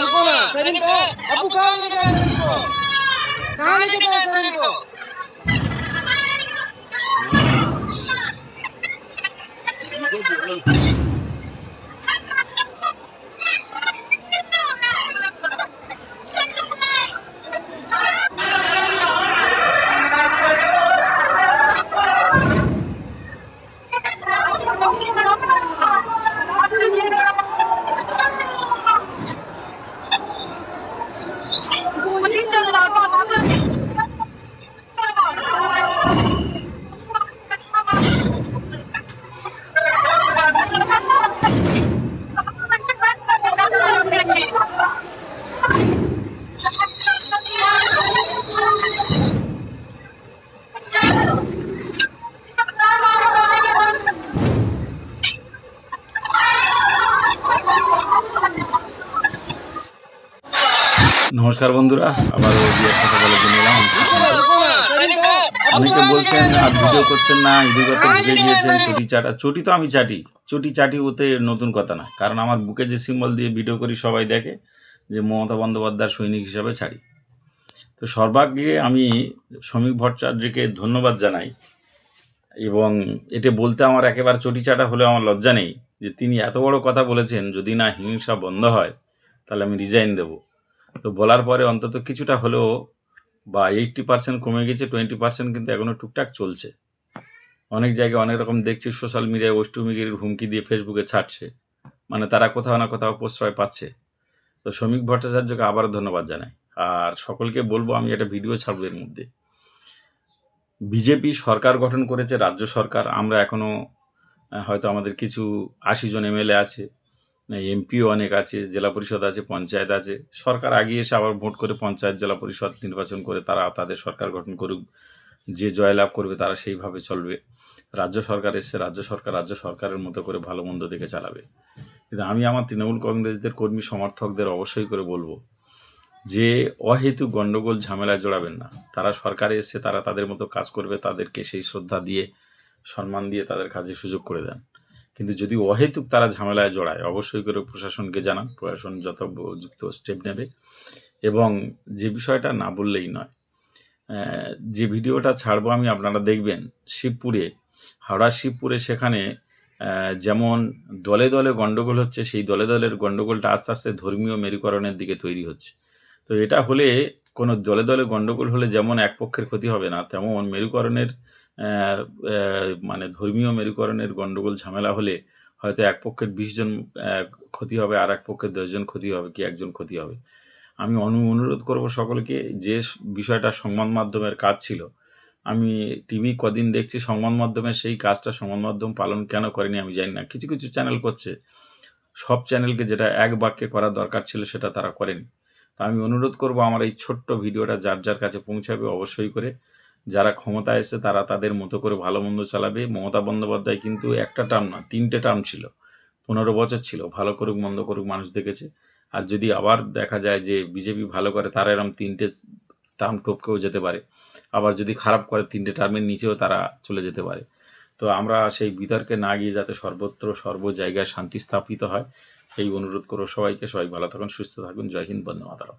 रुको ना सैनिक को अबू कहाँ लेके गए सैनिक को कहाँ लेके गए सैनिक को নমস্কার বন্ধুরা, আবারও বিয়ের কথা বলে জন্য এলাম। অনেকে বলছেন আর ভিডিও করছেন না, ঈদের কথা ভুলে গিয়েছেন, চটি চাটা। চটি তো আমি চটি চাটি ওতে নতুন কথা না, কারণ আমার বুকে যে সিম্বল দিয়ে ভিডিও করি সবাই দেখে যে মমতা বন্দ্যোপাধ্যায়ের সৈনিক হিসাবে ছাড়ি। তো সর্বাগ্রে আমি শ্রমিক ভট্টাচার্যকে ধন্যবাদ জানাই, এবং এটা বলতে আমার একেবারে চটি চাটা হলেও আমার লজ্জা নেই যে তিনি এত বড় কথা বলেছেন, যদি না হিংসা বন্ধ হয় তাহলে আমি রিজাইন দেবো। তো বলার পরে অন্তত কিছুটা হলেও বা 80% কমে গেছে, 20% কিন্তু এখনও টুকটাক চলছে। অনেক জায়গায় অনেক রকম দেখছি সোশ্যাল মিডিয়ায় অষ্টমীগিরির হুমকি দিয়ে ফেসবুকে ছাড়ছে, মানে তারা কোথাও না কোথাও প্রশ্রয় পাচ্ছে। তো শ্রমিক ভট্টাচার্যকে আবারও ধন্যবাদ জানাই। আর সকলকে বলবো, আমি একটা ভিডিও ছাড়বো এর মধ্যে। বিজেপি সরকার গঠন করেছে, রাজ্য সরকার। আমরা এখনও হয়তো আমাদের কিছু 80 জন এমএলএ আছে, এমপিও অনেক আছে, জেলা পরিষদ আছে, পঞ্চায়েত আছে। সরকার আগিয়ে এসে আবার ভোট করে পঞ্চায়েত জেলা পরিষদ নির্বাচন করে তারা তাদের সরকার গঠন করুক, যে জয়লাভ করবে তারা সেইভাবে চলবে। রাজ্য সরকার এসছে, রাজ্য সরকারের মতো করে ভালো মন্দ দেখে চালাবে। কিন্তু আমি আমার তৃণমূল কংগ্রেসদের কর্মী সমর্থকদের অবশ্যই করে বলবো যে অহেতুক গণ্ডগোল ঝামেলায় জড়াবেন না। তারা সরকারে এসছে, তারা তাদের মতো কাজ করবে, তাদেরকে সেই শ্রদ্ধা দিয়ে সম্মান দিয়ে তাদের কাজে সুযোগ করে দেন। কিন্তু যদি অহেতুক তারা ঝামেলায় জড়ায়, অবশ্যই করে প্রশাসনকে জানান, প্রশাসন যথোপযুক্ত স্টেপ নেবে। এবং যে বিষয়টা না বললেই নয়, যে ভিডিওটা ছাড়বো আমি, আপনারা দেখবেন শিবপুরে, হাওড়ার শিবপুরে, সেখানে যেমন দলে দলে গণ্ডগোল হচ্ছে, সেই দলে দলের গণ্ডগোলটা আস্তে আস্তে ধর্মীয় মেরুকরণের দিকে তৈরি হচ্ছে। তো এটা হলে, কোনো দলে দলে গণ্ডগোল হলে যেমন এক পক্ষের ক্ষতি হবে না, তেমন মেরুকরণের মানে ধর্মীয় মেরুকরণের গণ্ডগোল ঝামেলা হলে হয়তো এক পক্ষের 20 জন ক্ষতি হবে, আর এক পক্ষের 10 জন ক্ষতি হবে, কি একজন ক্ষতি হবে। আমি অনুরোধ করব সকলকে, যে বিষয়টা সংবাদ মাধ্যমের কাজ ছিল, আমি টিভি কদিন দেখছি সংবাদ মাধ্যমের সেই কাজটা সংবাদ মাধ্যম পালন কেন করেনি আমি জানি না। কিছু কিছু চ্যানেল করছে, সব চ্যানেলকে যেটা এক বাক্যে করা দরকার ছিল সেটা তারা করেনি। তা আমি অনুরোধ করব, আমার এই ছোট্ট ভিডিওটা যার যার কাছে পৌঁছাবে অবশ্যই করে। যারা ক্ষমতায় এসে তারা তাদের মতো করে ভালো মন্দ চালাবে। মমতা বন্দ্যোপাধ্যায় কিন্তু একটা টার্ম না, 3টে টার্ম ছিল, 15 বছর ছিল। ভালো করুক মন্দ করুক মানুষ দেখেছে। আর যদি আবার দেখা যায় যে বিজেপি ভালো করে, তারা এরকম 3টে টার্ম টপকেও যেতে পারে। আবার যদি খারাপ করে 3টে টার্মের নিচেও তারা চলে যেতে পারে। তো আমরা সেই বিতর্কে না গিয়ে যাতে সর্বত্র সর্ব জায়গায় শান্তি স্থাপিত হয়, সেই অনুরোধ করো সবাইকে। সবাই ভালো থাকুন, সুস্থ থাকুন। জয় হিন্দ, বন্দে মাতরম।